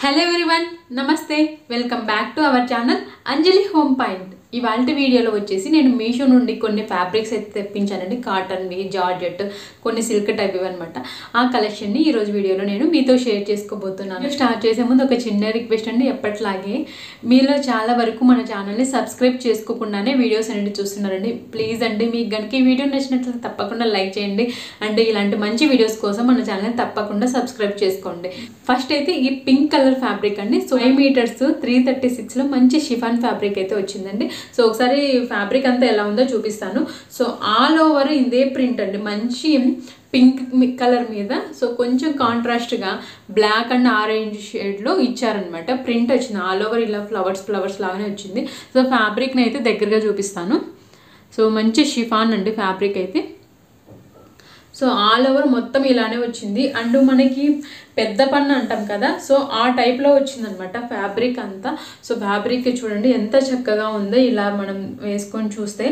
Hello everyone, Namaste, welcome back to our channel Anjali Home Point. ఇవాల్టి వీడియోలో వచ్చేసి నేను మీషో నుండి కొన్ని ఫ్యాబ్రిక్స్ అయితే తెప్పించానండి. కాటన్ వి, జార్జెట్, కొన్ని సిల్క్ టైప్ ఇవన్నమాట. ఆ కలెక్షన్ ని ఈ రోజు వీడియోలో నేను మీతో షేర్ చేసుకోబోతున్నాను. స్టార్ట్ చేసే ముందు ఒక చిన్న రిక్వెస్ట్ అండి. ఎప్పటిలాగే మీలో చాలా వరకు మన ఛానల్ ని సబ్స్క్రైబ్ చేసుకోకుండానే వీడియోస్ అనేది చూస్తున్నారండి. ప్లీజ్ అండి, మీకు గనుక ఈ వీడియో నచ్చినట్లయితే తప్పకుండా లైక్ చేయండి. అండ్ ఇలాంటి మంచి వీడియోస్ కోసం మన ఛానల్ ని తప్పకుండా సబ్స్క్రైబ్ చేసుకోండి. ఫస్ట్ అయితే ఈ పింక్ కలర్ ఫ్యాబ్రిక్ అండి. 5 మీటర్స్ 336 లో మంచి షిఫాన్ ఫ్యాబ్రిక్ అయితే వచ్చిందండి. సో ఒకసారి ఫ్యాబ్రిక్ అంతా ఎలా ఉందో చూపిస్తాను. సో ఆల్ ఓవర్ ఇదే ప్రింట్ అండి, మంచి పింక్ కలర్ మీద సో కొంచెం కాంట్రాస్ట్గా బ్లాక్ అండ్ ఆరెంజ్ షేడ్లో ఇచ్చారనమాట. ప్రింట్ వచ్చింది ఆల్ ఓవర్, ఇలా ఫ్లవర్స్ లాగానే వచ్చింది. సో ఫ్యాబ్రిక్ని అయితే దగ్గరగా చూపిస్తాను. సో మంచి షిఫాన్ అండి ఫ్యాబ్రిక్ అయితే. సో ఆల్ ఓవర్ మొత్తం ఇలానే వచ్చింది. అండ్ మనకి పెద్ద పన్ను అంటాం కదా, సో ఆ టైప్లో వచ్చిందనమాట ఫ్యాబ్రిక్ అంతా. సో ఫ్యాబ్రిక్ చూడండి ఎంత చక్కగా ఉందో ఇలా మనం వేసుకొని చూస్తే.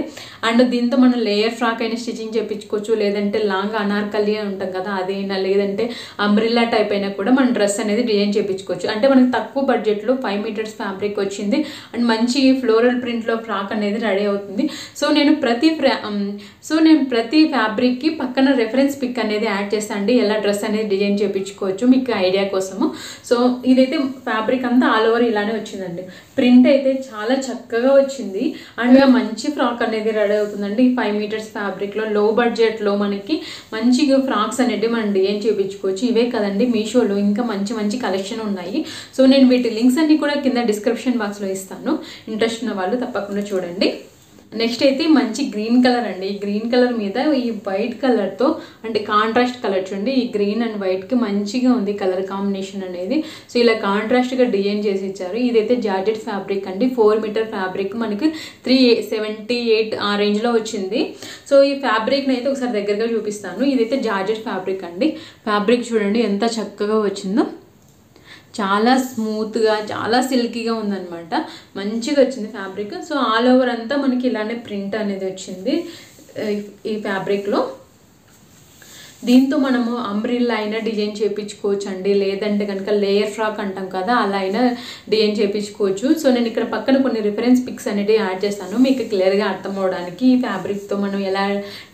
అండ్ దీంతో మనం లేయర్ ఫ్రాక్ అయినా స్టిచ్చింగ్ చేయించుకోవచ్చు, లేదంటే లాంగ్ అనార్కలి ఉంటాం కదా అదైనా, లేదంటే అంబ్రిల్లా టైప్ అయినా కూడా మన డ్రెస్ అనేది డిజైన్ చేయించుకోవచ్చు. అంటే మనకి తక్కువ బడ్జెట్లో 5 మీటర్స్ ఫ్యాబ్రిక్ వచ్చింది అండ్ మంచి ఫ్లోరల్ ప్రింట్లో ఫ్రాక్ అనేది రెడీ అవుతుంది. సో నేను ప్రతి ఫ్యాబ్రిక్కి పక్కన రెఫరెన్స్ పిక్ అనేది యాడ్ చేస్తాను అండి, ఎలా డ్రెస్ అనేది డిజైన్ చేయించుకోవచ్చు మీకు ఐడియా కోసము. సో ఇదైతే ఫ్యాబ్రిక్ అంతా ఆల్ ఓవర్ ఇలానే వచ్చిందండి. ప్రింట్ అయితే చాలా చక్కగా వచ్చింది అండ్ మంచి ఫ్రాక్ అనేది రెడీ అవుతుందండి. 5 మీటర్స్ ఫ్యాబ్రిక్లో లో బడ్జెట్లో మనకి మంచిగా ఫ్రాక్స్ అనేది మనం డిజైన్ చేయించుకోవచ్చు. ఇవే కదండి, మీషోలో ఇంకా మంచి కలెక్షన్ ఉన్నాయి. సో నేను వీటి లింక్స్ అన్ని కూడా కింద డిస్క్రిప్షన్ బాక్స్లో ఇస్తాను, ఇంట్రెస్ట్ ఉన్న వాళ్ళు తప్పకుండా చూడండి. నెక్స్ట్ అయితే మంచి గ్రీన్ కలర్ అండి. ఈ గ్రీన్ కలర్ మీద ఈ వైట్ కలర్తో అంటే కాంట్రాస్ట్ కలర్ చూడండి, ఈ గ్రీన్ అండ్ వైట్కి మంచిగా ఉంది కలర్ కాంబినేషన్ అనేది. సో ఇలా కాంట్రాస్ట్గా డిజైన్ చేసి ఇచ్చారు. ఇదైతే జార్జెట్ ఫ్యాబ్రిక్ అండి. 4 మీటర్ ఫ్యాబ్రిక్ మనకి 378 ఆ రేంజ్లో వచ్చింది. సో ఈ ఫ్యాబ్రిక్ని అయితే ఒకసారి దగ్గరగా చూపిస్తాను. ఇదైతే జార్జెట్ ఫ్యాబ్రిక్ అండి. ఫ్యాబ్రిక్ చూడండి ఎంత చక్కగా వచ్చిందో, చాలా స్మూత్గా చాలా సిల్కీగా ఉందన్నమాట. మంచిగా వచ్చింది ఫ్యాబ్రిక్. సో ఆల్ ఓవర్ అంతా మనకి ఇలానే ప్రింట్ అనేది వచ్చింది ఈ ఫ్యాబ్రిక్లో. దీంతో మనము అంబ్రిల్లా అయినా డిజైన్ చేయించుకోవచ్చు అండి, లేదంటే కనుక లేయర్ ఫ్రాక్ అంటాం కదా అలా అయినా డిజైన్ చేయించుకోవచ్చు. సో నేను ఇక్కడ పక్కన కొన్ని రిఫరెన్స్ పిక్స్ అనేవి యాడ్ చేస్తాను మీకు క్లియర్గా అర్థం అవడానికి. ఈ ఫ్యాబ్రిక్తో మనం ఎలా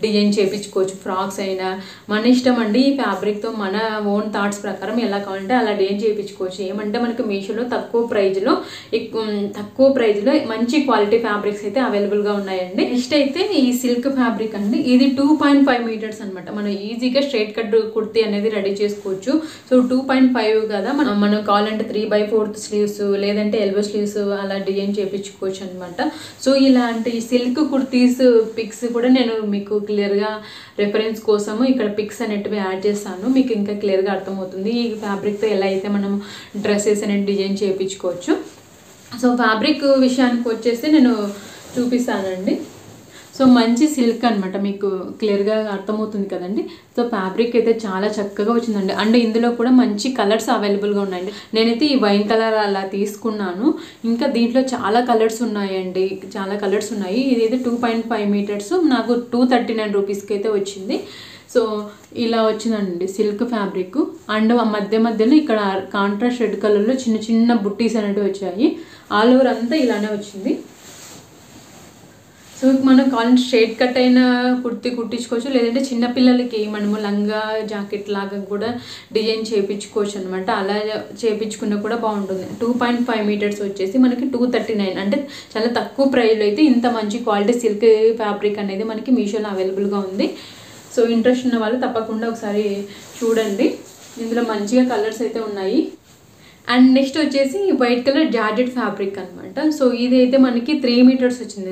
డిజైన్ చేయించుకోవచ్చు, ఫ్రాక్స్ అయినా మన ఇష్టం అండి. ఈ ఫ్యాబ్రిక్తో మన ఓన్ థాట్స్ ప్రకారం ఎలా కావాలంటే అలా డిజైన్ చేయించుకోవచ్చు. ఏమంటే మనకు మీషోలో తక్కువ ప్రైజ్లో మంచి క్వాలిటీ ఫ్యాబ్రిక్స్ అయితే అవైలబుల్గా ఉన్నాయండి. నెక్స్ట్ అయితే ఈ సిల్క్ ఫ్యాబ్రిక్ అండి. ఇది 2.5 మీటర్స్ అనమాట. మనం ఈజీగా స్ట్రైట్ కట్ కుర్తీ అనేది రెడీ చేసుకోవచ్చు. సో 2.5 కదా, మనం కావాలంటే 3/4 స్లీవ్స్ లేదంటే ఎల్బో స్లీవ్స్ అలా డిజైన్ చేయించుకోవచ్చు అనమాట. సో ఇలాంటి సిల్క్ కుర్తీస్ పిక్స్ కూడా నేను మీకు క్లియర్గా రెఫరెన్స్ కోసము ఇక్కడ పిక్స్ అనేటివి యాడ్ చేస్తాను, మీకు ఇంకా క్లియర్గా అర్థమవుతుంది ఈ ఫ్యాబ్రిక్తో ఎలా అయితే మనం డ్రెస్సెస్ అనేది డిజైన్ చేయించుకోవచ్చు. సో ఫ్యాబ్రిక్ విషయానికి వచ్చేసి నేను చూపిస్తానండి. సో మంచి సిల్క్ అనమాట, మీకు క్లియర్గా అర్థమవుతుంది కదండి. సో ఫ్యాబ్రిక్ అయితే చాలా చక్కగా వచ్చిందండి. అండ్ ఇందులో కూడా మంచి కలర్స్ అవైలబుల్గా ఉన్నాయండి. నేనైతే ఈ వైన్ కలర్ అలా తీసుకున్నాను. ఇంకా దీంట్లో చాలా కలర్స్ ఉన్నాయండి, చాలా కలర్స్ ఉన్నాయి. ఇదైతే 2.5 మీటర్స్ నాకు 239 రూపీస్కి అయితే వచ్చింది. సో ఇలా వచ్చిందండి సిల్క్ ఫ్యాబ్రిక్. అండ్ మధ్యలో ఇక్కడ కాంట్రాస్ట్ రెడ్ కలర్లో చిన్న బుట్టీస్ అనేవి వచ్చాయి. ఆల్ ఓవర్ అంతా ఇలానే వచ్చింది. సో మనం కావాలంటే స్ట్రైట్ కట్ అయిన కుర్తీ కుట్టించుకోవచ్చు, లేదంటే చిన్నపిల్లలకి మనము లంగా జాకెట్ లాగా కూడా డిజైన్ చేయించుకోవచ్చు అనమాట. అలా చేయించుకున్నా కూడా బాగుంటుంది. 2.5 మీటర్స్ వచ్చేసి మనకి 239, అంటే చాలా తక్కువ ప్రైస్లో అయితే ఇంత మంచి క్వాలిటీ సిల్క్ ఫ్యాబ్రిక్ అనేది మనకి మీషోలో అవైలబుల్గా ఉంది. సో ఇంట్రెస్ట్ ఉన్న వాళ్ళు తప్పకుండా ఒకసారి చూడండి. ఇందులో మంచిగా కలర్స్ అయితే ఉన్నాయి. అండ్ నెక్స్ట్ వచ్చేసి వైట్ కలర్ జార్జెట్ ఫ్యాబ్రిక్ అనమాట. సో ఇదైతే మనకి 3 మీటర్స్ వచ్చింది.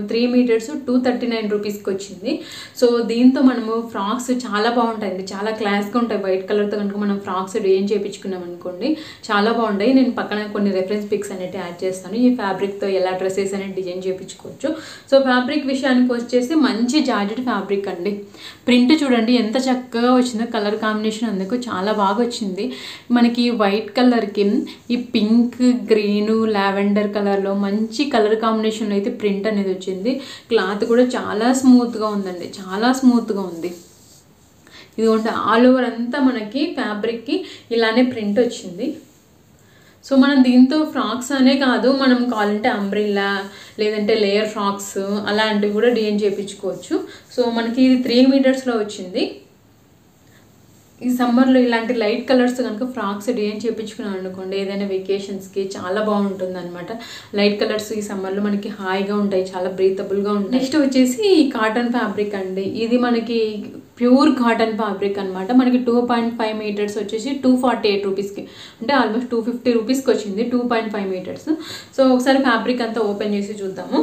3 మీటర్స్ 239 రూపీస్కి వచ్చింది. సో దీంతో మనము ఫ్రాక్స్ చాలా బాగుంటాయండి, చాలా క్లాస్గా ఉంటాయి. వైట్ కలర్తో కనుక మనం ఫ్రాక్స్ డిజైన్ చేయించుకున్నాం అనుకోండి చాలా బాగుంటాయి. నేను పక్కన కొన్ని రెఫరెన్స్ పిక్స్ అనేవి యాడ్ చేస్తాను, ఈ ఫ్యాబ్రిక్తో ఎలా డ్రెస్సెస్ అనేది డిజైన్ చేయించుకోవచ్చు. సో ఫ్యాబ్రిక్ విషయానికి వచ్చేసి మంచి జార్జెట్ ఫ్యాబ్రిక్ అండి. ప్రింట్ చూడండి ఎంత చక్కగా వచ్చిందో, కలర్ కాంబినేషన్ అందుకు చాలా బాగా వచ్చింది. మనకి వైట్ కలర్కి ఈ పింక్, గ్రీను, లావెండర్ కలర్లో మంచి కలర్ కాంబినేషన్లో అయితే ప్రింట్ అనేది వచ్చింది. క్లాత్ కూడా చాలా స్మూత్గా ఉందండి, చాలా స్మూత్గా ఉంది. ఇదిగోండి ఆల్ ఓవర్ అంతా మనకి ఫ్యాబ్రిక్కి ఇలానే ప్రింట్ వచ్చింది. సో మనం దీంతో ఫ్రాక్స్ అనే కాదు, మనం కావాలంటే అంబ్రిల్లా లేదంటే లేయర్ ఫ్రాక్స్ అలాంటివి కూడా డిజైన్ చేయించుకోవచ్చు. సో మనకి ఇది 3 మీటర్స్లో వచ్చింది. ఈ సమ్మర్లో ఇలాంటి లైట్ కలర్స్ కనుక ఫ్రాక్స్ డిజైన్ చేయించుకున్నాం అనుకోండి, ఏదైనా వెకేషన్స్కి చాలా బాగుంటుంది అనమాట. లైట్ కలర్స్ ఈ సమ్మర్లో మనకి హాయిగా ఉంటాయి, చాలా బ్రీతబుల్గా ఉంటాయి. నెక్స్ట్ వచ్చేసి ఈ కాటన్ ఫ్యాబ్రిక్ అండి. ఇది మనకి ప్యూర్ కాటన్ ఫ్యాబ్రిక్ అనమాట. మనకి 2.5 మీటర్స్ వచ్చేసి 248 రూపీస్కి, అంటే ఆల్మోస్ట్ 250 రూపీస్కి వచ్చింది 2.5 మీటర్స్. సో ఒకసారి ఫ్యాబ్రిక్ అంతా ఓపెన్ చేసి చూద్దాము.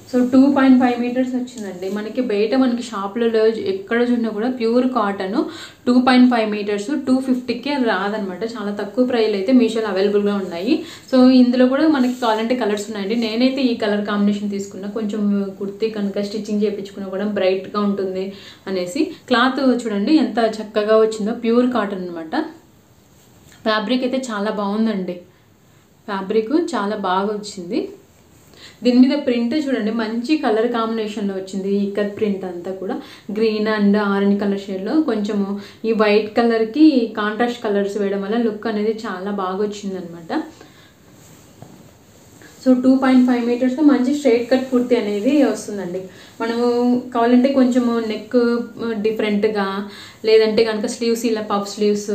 సో 2.5 మీటర్స్ వచ్చిందండి. మనకి బయట మనకి షాప్లలో ఎక్కడ చూసినా కూడా ప్యూర్ కాటన్ 2.5 మీటర్స్ 250కే రాదనమాట. చాలా తక్కువ ప్రైస్లో అయితే మీషోలో అవైలబుల్గా ఉన్నాయి. సో ఇందులో కూడా మనకి కావాలంటే కలర్స్ ఉన్నాయండి. నేనైతే ఈ కలర్ కాంబినేషన్ తీసుకున్నా, కొంచెం కుర్తీ కనుక స్టిచ్చింగ్ చేయించుకున్నా కూడా బ్రైట్గా ఉంటుంది అనేసి. క్లాత్ చూడండి ఎంత చక్కగా వచ్చిందో, ప్యూర్ కాటన్ అనమాట. ఫ్యాబ్రిక్ అయితే చాలా బాగుందండి, ఫ్యాబ్రిక్ చాలా బాగా వచ్చింది. దీని మీద ప్రింట్ చూడండి మంచి కలర్ కాంబినేషన్లో వచ్చింది. ఇక్కత్ ప్రింట్ అంతా కూడా గ్రీన్ అండ్ ఆరెంజ్ కలర్ షేడ్లో, కొంచెము ఈ వైట్ కలర్కి కాంట్రాస్ట్ కలర్స్ వేయడం వల్ల లుక్ అనేది చాలా బాగా వచ్చింది అనమాట. సో 2.5 మీటర్స్తో మంచి స్ట్రైట్ కట్ కుర్తీ అనేది వస్తుందండి. మనము కావాలంటే కొంచెము నెక్ డిఫరెంట్గా, లేదంటే కనుక స్లీవ్స్ ఇలా పఫ్ స్లీవ్స్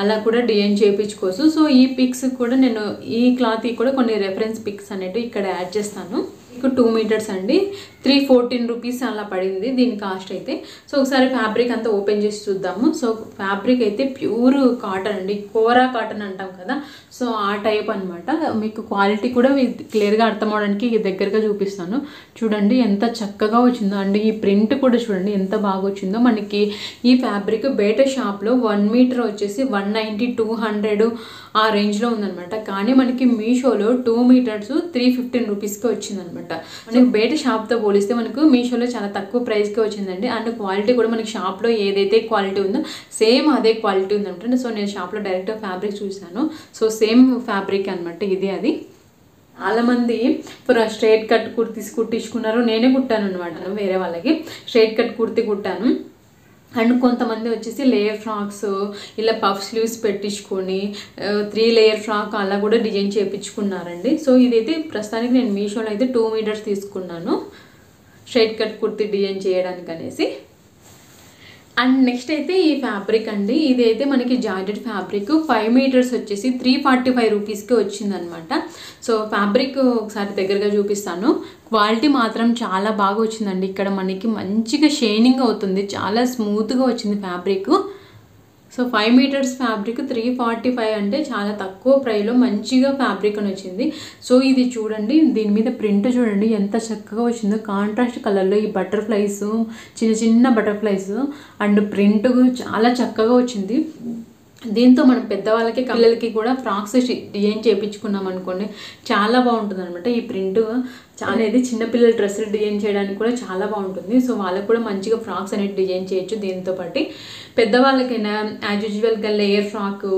అలా కూడా డిజైన్ చేయించుకోవచ్చు. సో ఈ పిక్స్ కూడా నేను ఈ క్లాత్ కూడా కొన్ని రెఫరెన్స్ పిక్స్ అనేవి ఇక్కడ యాడ్ చేస్తాను. 2 మీటర్స్ అండి, 314 రూపీస్ అలా పడింది దీని కాస్ట్ అయితే. సో ఒకసారి ఫ్యాబ్రిక్ అంతా ఓపెన్ చేసి చూద్దాము. సో ఫ్యాబ్రిక్ అయితే ప్యూర్ కాటన్ అండి, కోరా కాటన్ అంటాం కదా, సో ఆ టైప్ అనమాట. మీకు క్వాలిటీ కూడా క్లియర్గా అర్థం అవడానికి దగ్గరగా చూపిస్తాను. చూడండి ఎంత చక్కగా వచ్చిందో అండి. ఈ ప్రింట్ కూడా చూడండి ఎంత బాగా వచ్చిందో. మనకి ఈ ఫ్యాబ్రిక్ బయట షాప్లో 1 మీటర్ వచ్చేసి 190, 200 ఆ రేంజ్లో ఉందనమాట. కానీ మనకి మీషోలో 2 మీటర్స్ 315 రూపీస్కి వచ్చిందనమాట. మనకి బయట షాప్తో పోలిస్తే మనకు మీషోలో చాలా తక్కువ ప్రైస్కి వచ్చిందండి. అండ్ క్వాలిటీ కూడా మనకి షాప్లో ఏదైతే క్వాలిటీ ఉందో సేమ్ అదే క్వాలిటీ ఉందనమాట. సో నేను షాప్లో డైరెక్ట్గా ఫ్యాబ్రిక్ చూసాను. సో సేమ్ ఫ్యాబ్రిక్ అనమాట ఇది. అది చాలామంది స్ట్రైట్ కట్ కుర్తీస్ కుట్టించుకున్నారు, నేనే కుట్టాను అనమాట. వేరే వాళ్ళకి స్ట్రైట్ కట్ కుర్తీ కుట్టాను. అండ్ కొంతమంది వచ్చేసి లేయర్ ఫ్రాక్స్ ఇలా పఫ్ స్లీవ్స్ పెట్టించుకొని 3 లేయర్ ఫ్రాక్ అలా కూడా డిజైన్ చేయించుకున్నారండి. సో ఇదైతే ప్రస్తుతానికి నేను మీషోలో అయితే 2 మీటర్స్ తీసుకున్నాను స్ట్రైట్ కట్ కుర్తీ డిజైన్ చేయడానికి అనేసి. అండ్ నెక్స్ట్ అయితే ఈ ఫ్యాబ్రిక్ అండి. ఇది అయితే మనకి జార్జెట్ ఫ్యాబ్రిక్ 5 మీటర్స్ వచ్చేసి 345 రూపీస్కి వచ్చిందనమాట. సో ఫ్యాబ్రిక్ ఒకసారి దగ్గరగా చూపిస్తాను. క్వాలిటీ మాత్రం చాలా బాగా వచ్చిందండి. ఇక్కడ మనకి మంచిగా షైనింగ్ అవుతుంది, చాలా స్మూత్గా వచ్చింది ఫ్యాబ్రిక్. సో 5 మీటర్స్ ఫ్యాబ్రిక్ 345 అంటే చాలా తక్కువ ప్రైస్లో మంచిగా ఫ్యాబ్రిక్ అని వచ్చింది. సో ఇది చూడండి, దీని మీద ప్రింట్ చూడండి ఎంత చక్కగా వచ్చిందో. కాంట్రాస్ట్ కలర్లో ఈ బటర్ఫ్లైస్, చిన్న చిన్న బటర్ఫ్లైస్ అండ్ ప్రింట్ చాలా చక్కగా వచ్చింది. దీంతో మనం పెద్దవాళ్ళకి పిల్లలకి కూడా ఫ్రాక్స్ డిజైన్ చేయించుకున్నాం అనుకోండి చాలా బాగుంటుంది అనమాట. ఈ ప్రింట్ అనేది చిన్నపిల్లల డ్రెస్సులు డిజైన్ చేయడానికి కూడా చాలా బాగుంటుంది. సో వాళ్ళకి కూడా మంచిగా ఫ్రాక్స్ అనేది డిజైన్ చేయొచ్చు. దీంతో పాటు పెద్దవాళ్ళకైనా యాజ్ యూజువల్గా లేయర్ ఫ్రాకు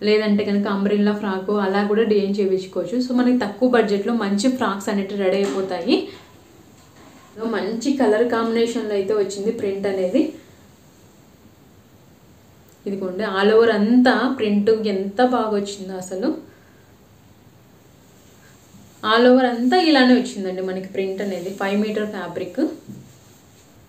లేదంటే కనుక అంబ్రిల్లా ఫ్రాకు అలా కూడా డిజైన్ చేయించుకోవచ్చు. సో మనకి తక్కువ బడ్జెట్లో మంచి ఫ్రాక్స్ అనేవి రెడీ అయిపోతాయి. మంచి కలర్ కాంబినేషన్లో అయితే వచ్చింది ప్రింట్ అనేది. ఇదిగోండి ఆల్ ఓవర్ అంతా ప్రింట్ ఎంత బాగా వచ్చిందో అసలు. ఆల్ ఓవర్ అంతా ఇలానే వచ్చిందండి మనకి ప్రింట్ అనేది. 5 మీటర్ ఫ్యాబ్రిక్.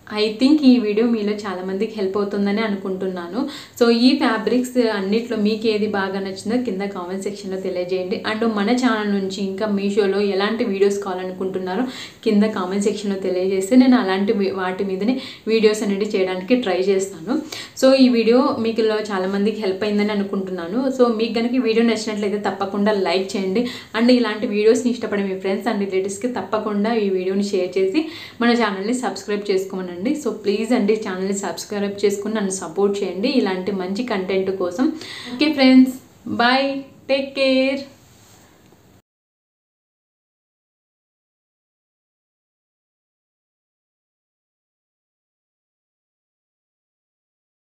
ఐ థింక్ ఈ వీడియో మీలో చాలామందికి హెల్ప్ అవుతుందని అనుకుంటున్నాను. సో ఈ ఫ్యాబ్రిక్స్ అన్నిట్లో మీకు ఏది బాగా నచ్చిందో కింద కామెంట్ సెక్షన్లో తెలియజేయండి. అండ్ మన ఛానల్ నుంచి ఇంకా మీషోలో ఎలాంటి వీడియోస్ కావాలనుకుంటున్నారో కింద కామెంట్ సెక్షన్లో తెలియజేస్తే నేను అలాంటి వాటి మీదనే వీడియోస్ అనేది చేయడానికి ట్రై చేస్తాను. సో ఈ వీడియో మీకులో చాలామందికి హెల్ప్ అయిందని అనుకుంటున్నాను. సో మీకు కనుక ఈ వీడియో నచ్చినట్లయితే తప్పకుండా లైక్ చేయండి. అండ్ ఇలాంటి వీడియోస్ని ఇష్టపడే మీ ఫ్రెండ్స్ అండ్ రిలేటివ్స్కి తప్పకుండా ఈ వీడియోని షేర్ చేసి మన ఛానల్ని సబ్స్క్రైబ్ చేసుకోమనండి. సో ప్లీజ్ అండి ఛానల్ని సబ్స్క్రైబ్ చేసుకుని నన్ను సపోర్ట్ చేయండి ఇలాంటి మంచి కంటెంట్ కోసం. Okay friends, bye, take care.